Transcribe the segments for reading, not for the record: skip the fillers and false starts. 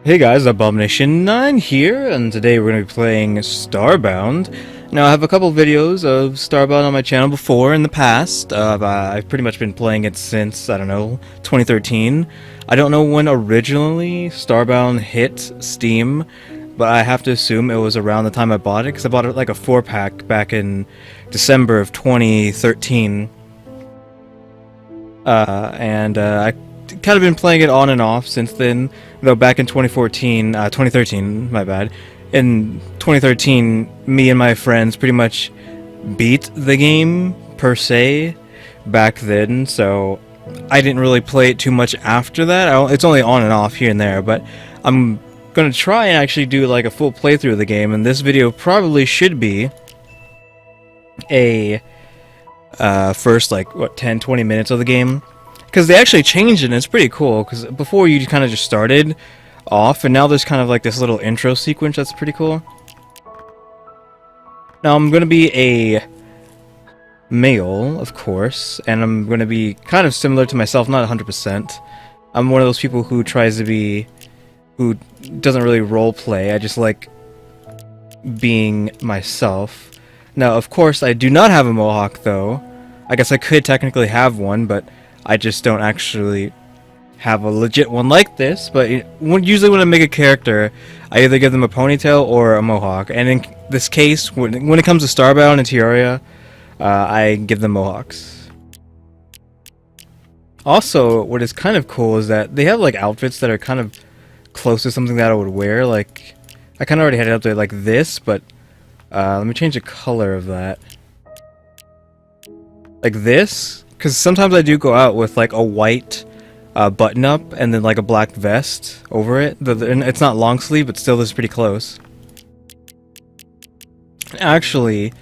Hey guys, Abomination9 here, and today we're going to be playing Starbound. Now, I have a couple videos of Starbound on my channel before in the past. I've pretty much been playing it since, I don't know, 2013. I don't know when originally Starbound hit Steam, but I have to assume it was around the time I bought it, because I bought it like a 4-pack back in December of 2013. I kind of been playing it on and off since then, though back in 2013, my bad. In 2013, me and my friends pretty much beat the game, per se, back then, so I didn't really play it too much after that. It's only on and off here and there, but I'm gonna try and actually do like a full playthrough of the game, and this video probably should be a first, like, what, 10-20 minutes of the game. Because they actually changed it, and it's pretty cool, because before you kind of just started off, and now there's kind of like this little intro sequence that's pretty cool. Now, I'm going to be a male, of course, and I'm going to be kind of similar to myself, not 100%. I'm one of those people who who doesn't really roleplay. I just like being myself. Now, of course, I do not have a mohawk, though. I guess I could technically have one, but I just don't actually have a legit one like this. But usually when I make a character, I either give them a ponytail or a mohawk. And in this case, when it comes to Starbound and Terraria, I give them mohawks. Also, what is kind of cool is that they have like outfits that are kind of close to something that I would wear. Like, I kind of already had it up there like this, but let me change the color of that. Like this. Because sometimes I do go out with like a white button-up and then like a black vest over it. And it's not long sleeve, but still is pretty close. Actually,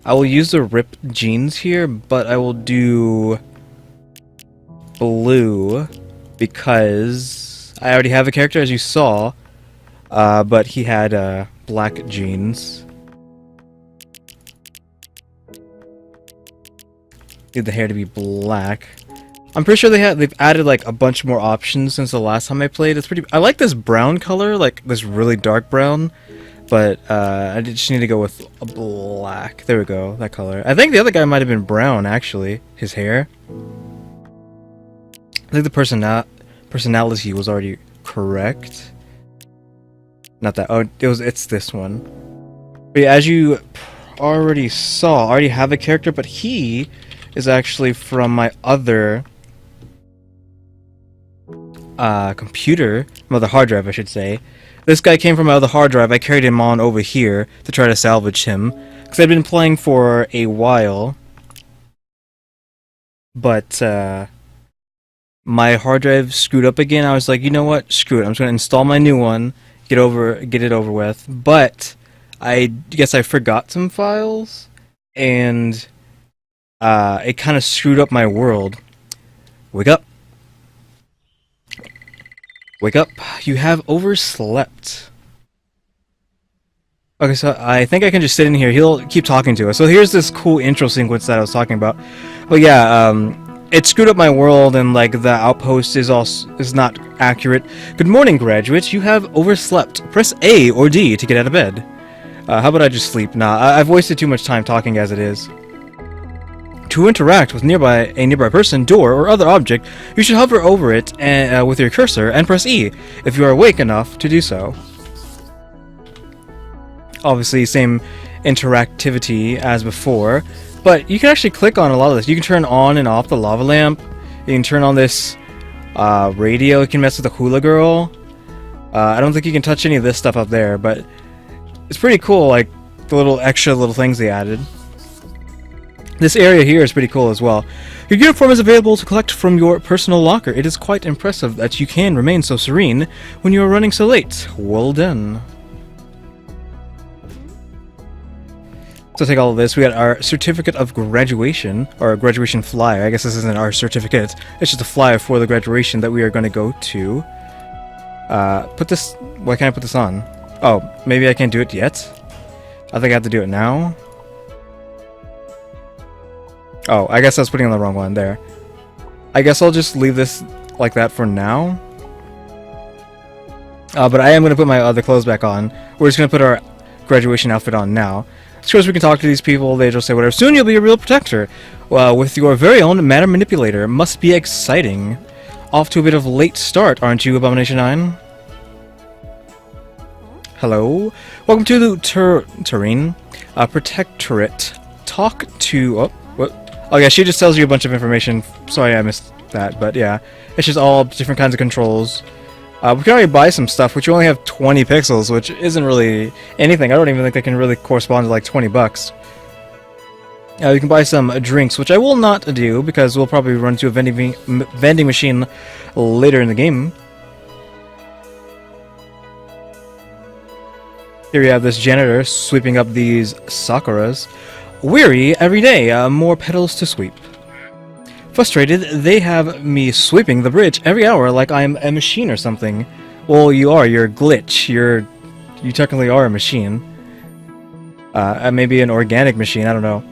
I will use the ripped jeans here, but I will do blue because I already have a character, as you saw, but he had black jeans. Need the hair to be black. I'm pretty sure they've added like a bunch more options since the last time I played. I like this brown color, like this really dark brown, but I just need to go with a black. There we go, that color. I think the other guy might have been brown, actually, his hair. I think the personality was already correct. Not that. Oh, it's this one. But yeah, as you already saw, I already have a character, but he is actually from my other computer, my other hard drive, I should say. This guy came from my other hard drive. I carried him on over here to try to salvage him, because I've been playing for a while, but my hard drive screwed up again. I was like, you know what, screw it, I'm just going to install my new one, get it over with. But I guess I forgot some files, and it kind of screwed up my world. Wake up. Wake up. You have overslept. Okay, so I think I can just sit in here. He'll keep talking to us. So here's this cool intro sequence that I was talking about. But yeah, it screwed up my world, and like the outpost is not accurate. Good morning, graduates. You have overslept. Press A or D to get out of bed. How about I just sleep? Nah, I've wasted too much time talking as it is. To interact with a nearby person, door, or other object, you should hover over it with your cursor and press E if you are awake enough to do so. Obviously, same interactivity as before, but you can actually click on a lot of this. You can turn on and off the lava lamp. You can turn on this radio. You can mess with the hula girl. I don't think you can touch any of this stuff up there, but it's pretty cool, like the little extra little things they added. This area here is pretty cool as well. Your uniform is available to collect from your personal locker. It is quite impressive that you can remain so serene when you are running so late. Well done. So take all of this. We got our certificate of graduation, or graduation flyer. I guess this isn't our certificate. It's just a flyer for the graduation that we are going to go to. Why can't I put this on? Oh, maybe I can't do it yet? I think I have to do it now. Oh, I guess I was putting on the wrong one there. I guess I'll just leave this like that for now. But I am going to put my other clothes back on. We're just going to put our graduation outfit on now. Of course, we can talk to these people. They just say whatever. Soon you'll be a real protector. With your very own matter manipulator. Must be exciting. Off to a bit of late start, aren't you, Abomination 9? Hello. Welcome to the Tureen Protectorate. Talk to... Oh, what? Oh yeah, she just tells you a bunch of information. Sorry I missed that, but yeah. It's just all different kinds of controls. We can already buy some stuff, which you only have 20 pixels, which isn't really anything. I don't even think they can really correspond to like 20 bucks. You can buy some drinks, which I will not do, because we'll probably run into a vending machine later in the game. Here we have this janitor sweeping up these Sakuras. Weary every day, more petals to sweep. Frustrated, they have me sweeping the bridge every hour like I'm a machine or something. Well, you are. You're a glitch. You technically are a machine. Maybe an organic machine. I don't know.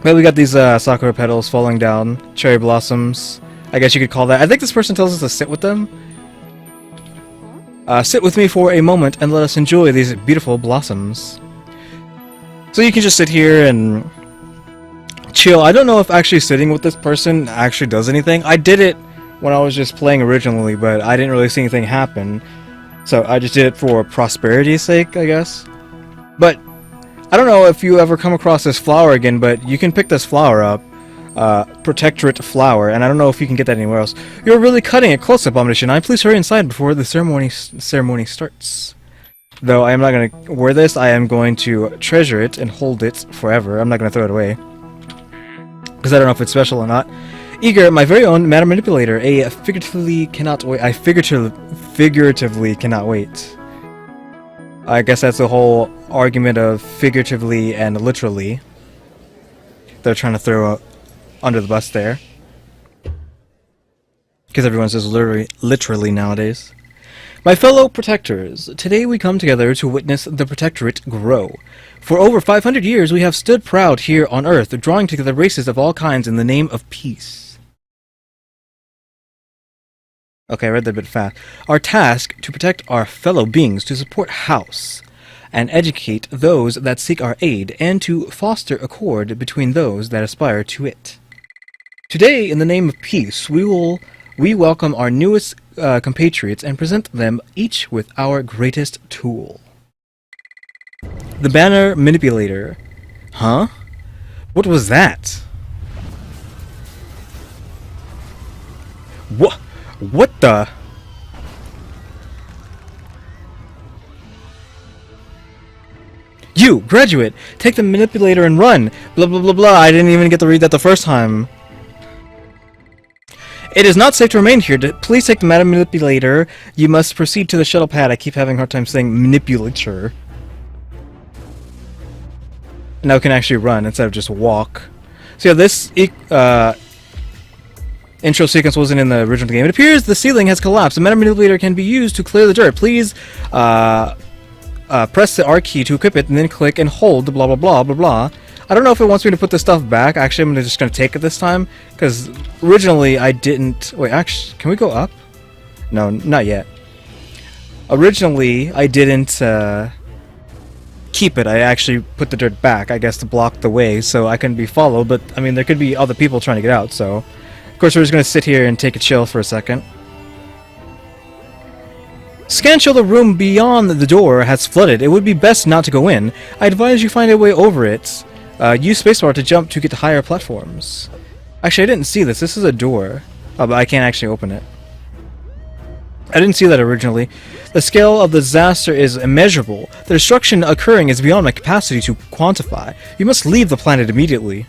But we got these sakura petals falling down. Cherry blossoms. I guess you could call that. I think this person tells us to sit with them. Sit with me for a moment and let us enjoy these beautiful blossoms. So you can just sit here and chill. I don't know if actually sitting with this person actually does anything. I did it when I was just playing originally, but I didn't really see anything happen. So I just did it for prosperity's sake, I guess. But I don't know if you ever come across this flower again, but you can pick this flower up. Protectorate flower, and I don't know if you can get that anywhere else. You're really cutting it close, Abomination 9. Please hurry inside before the ceremony starts. Though I am not going to wear this, I am going to treasure it and hold it forever. I'm not going to throw it away, because I don't know if it's special or not. Eager, my very own matter manipulator. I figuratively cannot wait. I figuratively cannot wait. I guess that's the whole argument of figuratively and literally. They're trying to throw under the bus there, because everyone says literally nowadays. My fellow protectors, today we come together to witness the Protectorate grow. For over 500 years we have stood proud here on Earth, drawing together races of all kinds in the name of peace. Okay, I read that a bit fast. Our task, to protect our fellow beings, to support House, and educate those that seek our aid, and to foster accord between those that aspire to it. Today, in the name of peace, we welcome our newest compatriots and present them each with our greatest tool. The banner manipulator. Huh? What was that? What the? You, graduate, take the manipulator and run. Blah blah blah blah. I didn't even get to read that the first time. It is not safe to remain here. Please take the matter manipulator. You must proceed to the shuttle pad. I keep having a hard time saying manipulator. Now we can actually run instead of just walk. So yeah, this intro sequence wasn't in the original game. It appears the ceiling has collapsed. The matter manipulator can be used to clear the dirt. Please press the R key to equip it, and then click and hold the blah blah blah blah blah. I don't know if it wants me to put this stuff back. Actually, I'm just going to take it this time, because originally I didn't... Wait, actually, can we go up? No, not yet. Originally, I didn't keep it. I actually put the dirt back, I guess, to block the way, so I couldn't be followed, but, I mean, there could be other people trying to get out, so... Of course, we're just going to sit here and take a chill for a second. Scan show the room beyond the door has flooded. It would be best not to go in. I advise you find a way over it. Use spacebar to jump to get to higher platforms. Actually, I didn't see this. This is a door. Oh, but I can't actually open it. I didn't see that originally. The scale of the disaster is immeasurable. The destruction occurring is beyond my capacity to quantify. You must leave the planet immediately.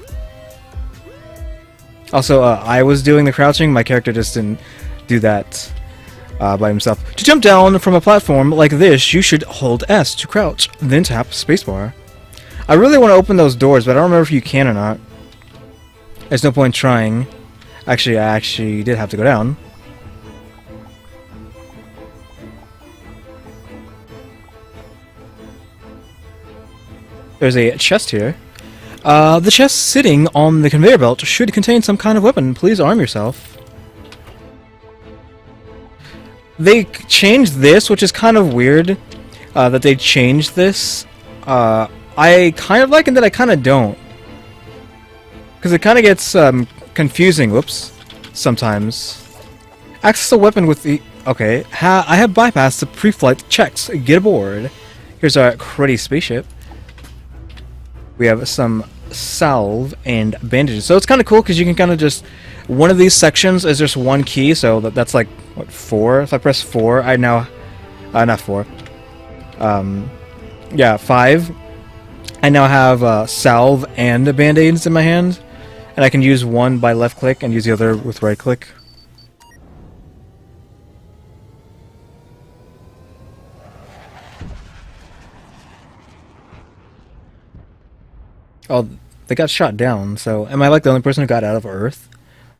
Also, I was doing the crouching. My character just didn't do that by himself. To jump down from a platform like this, you should hold S to crouch, then tap spacebar. I really want to open those doors, but I don't remember if you can or not. There's no point trying. Actually, I actually did have to go down. There's a chest here. The chest sitting on the conveyor belt should contain some kind of weapon. Please arm yourself. They changed this, which is kind of weird, that they changed this. I kind of like it, that I kind of don't. Because it kind of gets confusing, whoops, sometimes. Access a weapon with the... Okay, I have bypassed the pre-flight checks. Get aboard. Here's our cruddy spaceship. We have some salve and bandages. So it's kind of cool because you can kind of just... One of these sections is just one key, so that's like, what, 4? If I press 4, I now... not 4. Yeah, 5. I now have salve and band-aids in my hand. And I can use one by left click and use the other with right click. Oh, they got shot down, so am I like the only person who got out of Earth?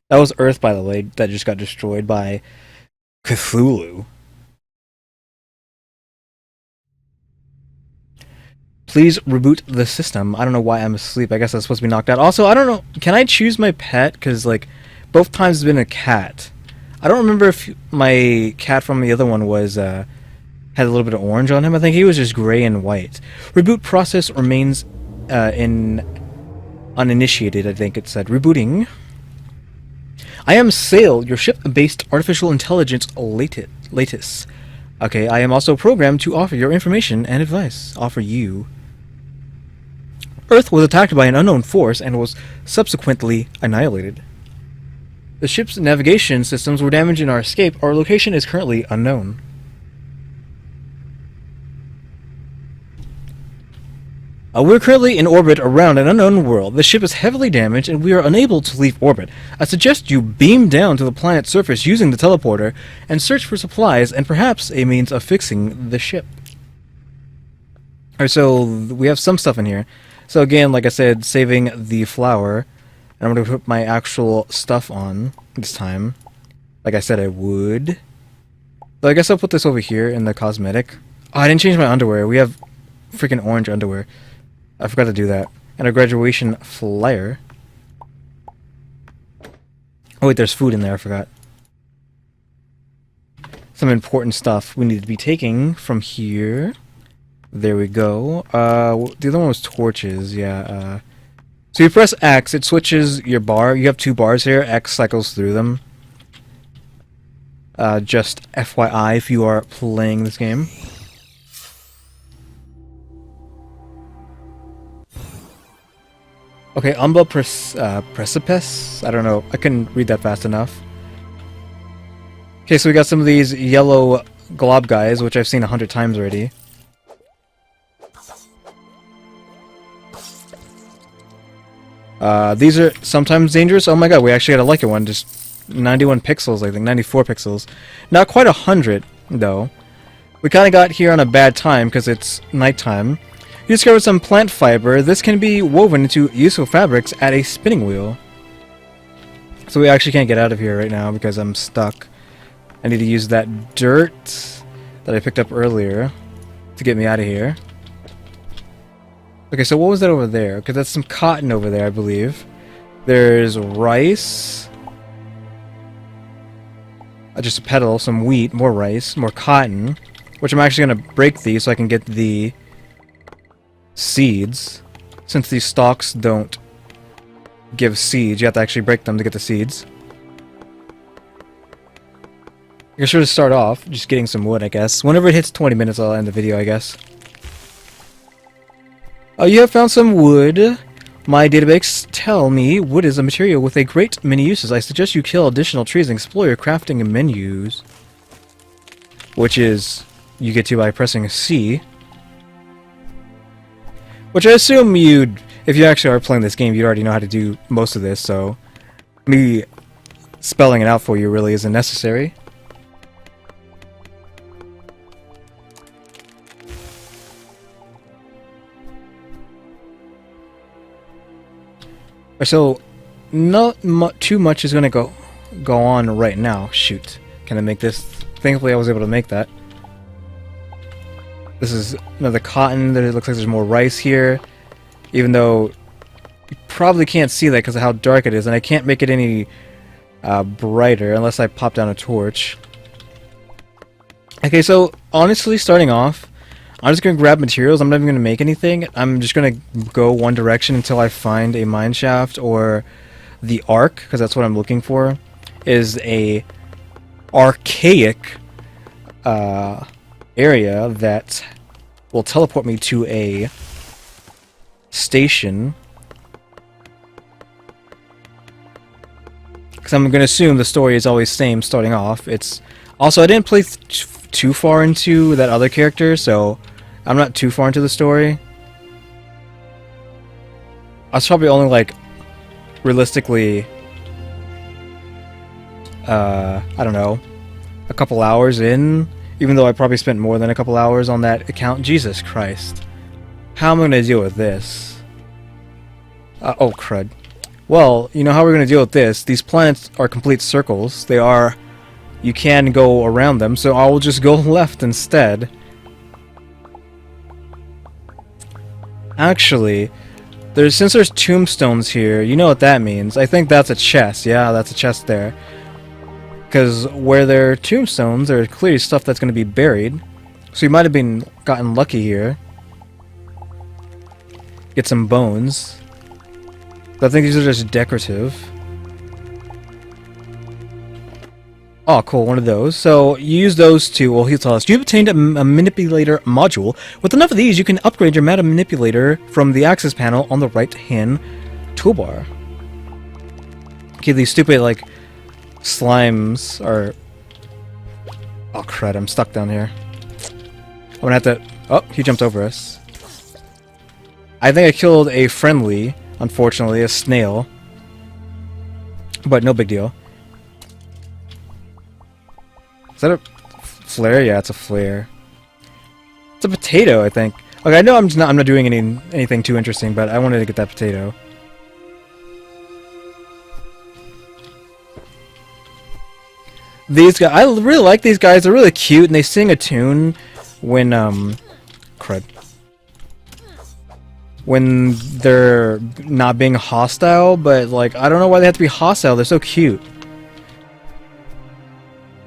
That was Earth, by the way, that just got destroyed by Cthulhu. Please reboot the system. I don't know why I'm asleep. I guess I'm supposed to be knocked out. Also, I don't know. Can I choose my pet? Because, like, both times it's been a cat. I don't remember if my cat from the other one was, had a little bit of orange on him. I think he was just gray and white. Reboot process remains, in uninitiated, I think it said. Rebooting. I am Sail, your ship-based artificial intelligence latest. Okay, I am also programmed to offer your information and advice. Offer you. Earth was attacked by an unknown force and was subsequently annihilated. The ship's navigation systems were damaged in our escape. Our location is currently unknown. We're currently in orbit around an unknown world. The ship is heavily damaged and we are unable to leave orbit. I suggest you beam down to the planet's surface using the teleporter and search for supplies and perhaps a means of fixing the ship. Alright, so we have some stuff in here. So again, like I said, saving the flower. And I'm going to put my actual stuff on this time. Like I said I would. So I guess I'll put this over here in the cosmetic. Oh, I didn't change my underwear. We have freaking orange underwear. I forgot to do that. And a graduation flyer. Oh wait, there's food in there, I forgot. Some important stuff we need to be taking from here. There we go. The other one was torches, yeah. So you press X, it switches your bar. You have 2 bars here, X cycles through them. Just FYI if you are playing this game. Okay, Precipice? I don't know. I couldn't read that fast enough. Okay, so we got some of these yellow glob guys, which I've seen 100 times already. These are sometimes dangerous. Oh my god, we actually got a lucky one. Just 91 pixels, I think. 94 pixels. Not quite 100, though. We kind of got here on a bad time, because it's nighttime. You discovered some plant fiber. This can be woven into useful fabrics at a spinning wheel. So we actually can't get out of here right now because I'm stuck. I need to use that dirt that I picked up earlier to get me out of here. Okay, so what was that over there? Okay, that's some cotton over there, I believe. There's rice. Just a petal, some wheat, more rice, more cotton. Which I'm actually going to break these so I can get the seeds. Since these stalks don't give seeds, you have to actually break them to get the seeds. I should just start off just getting some wood, I guess. Whenever it hits 20 minutes, I'll end the video, I guess. Oh, you have found some wood. My database tell me wood is a material with a great many uses. I suggest you kill additional trees and explore your crafting menus. Which is, you get to by pressing C. Which I assume you'd, if you actually are playing this game, you'd already know how to do most of this, so me spelling it out for you really isn't necessary. So, not too much is going to go on right now. Shoot. Can I make this? Thankfully I was able to make that. This is another cotton. There looks like there's more rice here. Even though you probably can't see that because of how dark it is. And I can't make it any brighter unless I pop down a torch. Okay, so honestly, starting off, I'm just gonna grab materials. I'm not even gonna make anything. I'm just gonna go one direction until I find a mine shaft or the arc, because that's what I'm looking for. Is a archaic area that will teleport me to a station. Because I'm gonna assume the story is always same starting off. It's also I didn't play too far into that other character, so I'm not too far into the story. I was probably only like realistically I don't know, a couple hours in, even though I probably spent more than a couple hours on that account. Jesus Christ. How am I gonna deal with this? Oh crud. Well, you know how we're gonna deal with this. These planets are complete circles. They are, you can go around them, so I will just go left instead. Actually, since there's tombstones here, you know what that means. I think that's a chest. Yeah, that's a chest there. Because where there are tombstones, there's clearly stuff that's going to be buried. So you might have gotten lucky here. Get some bones. But I think these are just decorative. Oh, cool, one of those. So, you use those to, well, he'll tell us. You've obtained a manipulator module. With enough of these, you can upgrade your meta manipulator from the access panel on the right-hand toolbar. Okay, these stupid, like, slimes are... Oh, crud, I'm stuck down here. I'm gonna have to... Oh, he jumped over us. I think I killed a friendly, unfortunately, a snail. But no big deal. Is that a flare? Yeah, it's a flare. It's a potato, I think. Okay, I know I'm not doing anything too interesting, but I wanted to get that potato. These guys, I really like these guys. They're really cute, and they sing a tune when crud. When they're not being hostile, but like I don't know why they have to be hostile. They're so cute.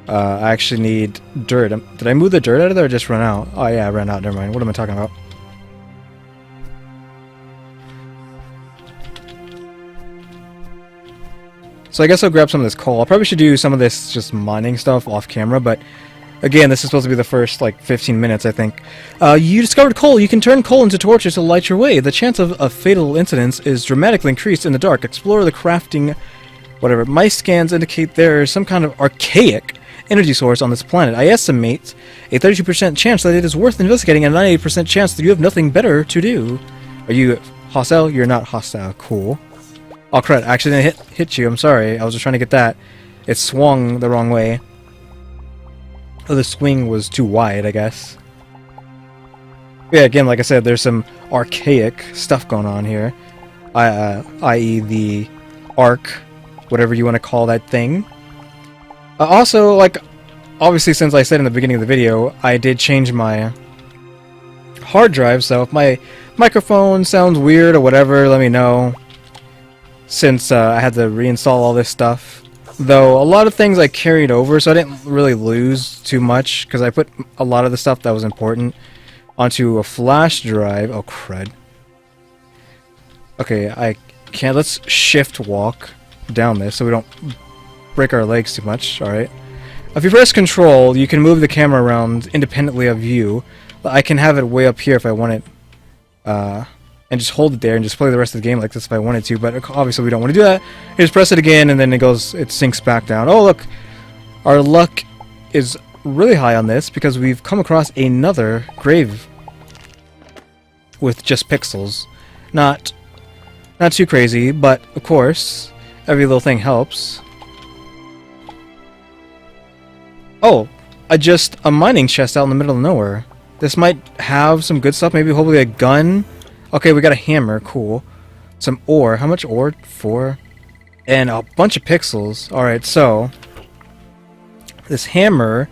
I actually need dirt. Did I move the dirt out of there or just run out? Oh yeah, I ran out. Never mind. What am I talking about? So I guess I'll grab some of this coal. I probably should do some of this just mining stuff off camera, but again, this is supposed to be the first like 15 minutes, I think. You discovered coal. You can turn coal into torches to light your way. The chance of a fatal incident is dramatically increased in the dark. Explore the crafting... whatever. My scans indicate there is some kind of archaic energy source on this planet. I estimate a 32% chance that it is worth investigating and a 98% chance that you have nothing better to do. Are you hostile? You're not hostile. Cool. Oh crud, I actually didn't hit you. I'm sorry. I was just trying to get that. It swung the wrong way. Oh, the swing was too wide, I guess. Yeah, again, like I said, there's some archaic stuff going on here. I.e. the arc, whatever you want to call that thing. Also, like, obviously since I said in the beginning of the video, I did change my hard drive, so if my microphone sounds weird or whatever, let me know. Since I had to reinstall all this stuff. Though, a lot of things I carried over, so I didn't really lose too much, because I put a lot of the stuff that was important onto a flash drive. Oh, crud. Okay, I can't. Let's shift walk down this so we don't break our legs too much. Alright. If you press control, you can move the camera around independently of you. I can have it way up here if I want it. And just hold it there and just play the rest of the game like this if I wanted to, but obviously we don't want to do that. You just press it again and then it sinks back down. Oh look! Our luck is really high on this because we've come across another grave with just pixels. Not too crazy, but of course, every little thing helps. Oh, a mining chest out in the middle of nowhere. This might have some good stuff, maybe hopefully a gun. Okay, we got a hammer, cool. Some ore, how much ore? 4. And a bunch of pixels. Alright, so this hammer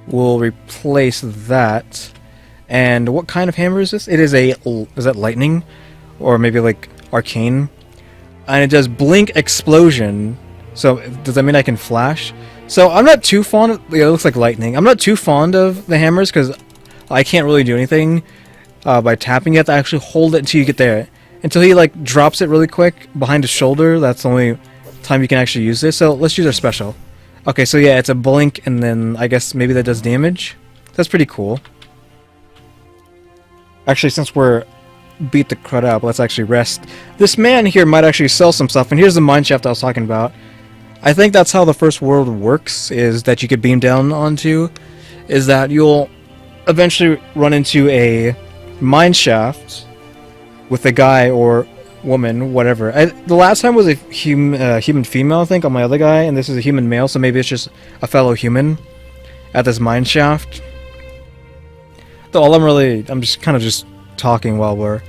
will replace that. And what kind of hammer is this? It is is that lightning? Or maybe like arcane? And it does blink explosion. So does that mean I can flash? So I'm not too fond of... Yeah, it looks like lightning. I'm not too fond of the hammers because I can't really do anything by tapping. You have to actually hold it until you get there. Until he like drops it really quick behind his shoulder. That's the only time you can actually use this. So let's use our special. Okay, so yeah, it's a blink and then I guess maybe that does damage. That's pretty cool. Actually, since we're beat the crud up, let's actually rest. This man here might actually sell some stuff, and here's the mine shaft I was talking about. I think that's how the first world works, is that you could beam down onto, is that you'll eventually run into a mine shaft with a guy or woman, whatever. The last time was a human female, I think, on my other guy, and this is a human male, so maybe it's just a fellow human at this mine shaft. Though I'm just kind of just talking while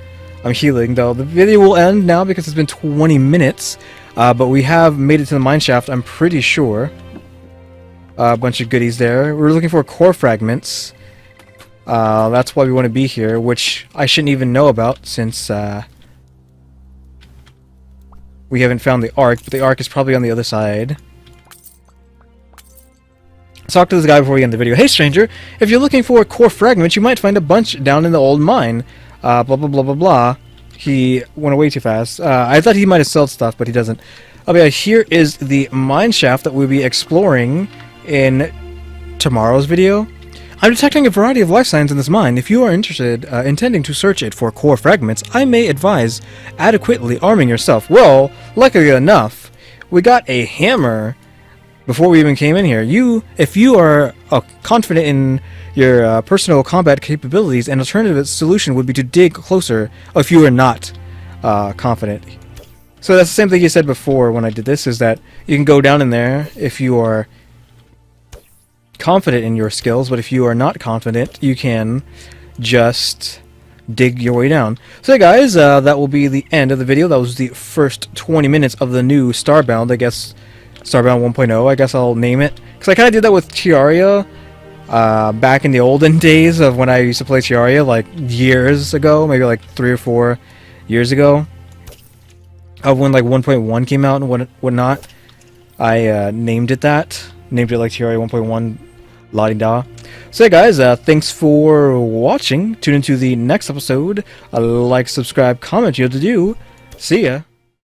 I'm healing, though. The video will end now because it's been 20 minutes, but we have made it to the mine shaft, I'm pretty sure. A bunch of goodies there. We're looking for core fragments. That's why we want to be here, which I shouldn't even know about since we haven't found the Ark, but the Ark is probably on the other side. Let's talk to this guy before we end the video. Hey stranger, if you're looking for core fragments, you might find a bunch down in the old mine. Blah blah blah blah blah. He went away too fast. I thought he might have sold stuff, but he doesn't. Oh yeah, here is the mine shaft that we'll be exploring in tomorrow's video. I'm detecting a variety of life signs in this mine. If you are intending to search it for core fragments, I may advise adequately arming yourself. Well, luckily enough, we got a hammer before we even came in here. If you are confident in your personal combat capabilities, an alternative solution would be to dig closer if you are not confident. So that's the same thing you said before when I did this, is that you can go down in there if you are confident in your skills, but if you are not confident, you can just dig your way down. So hey guys, that will be the end of the video. That was the first 20 minutes of the new Starbound, I guess. Starbound 1.0, I guess I'll name it. Because I kind of did that with Terraria back in the olden days of when I used to play Terraria, like years ago, maybe like 3 or 4 years ago. Of when like 1.1 came out and whatnot. I named it that. Named it like Terraria 1.1 la-di-da. So hey guys, thanks for watching. Tune into the next episode. Like, subscribe, comment, you have to do. See ya.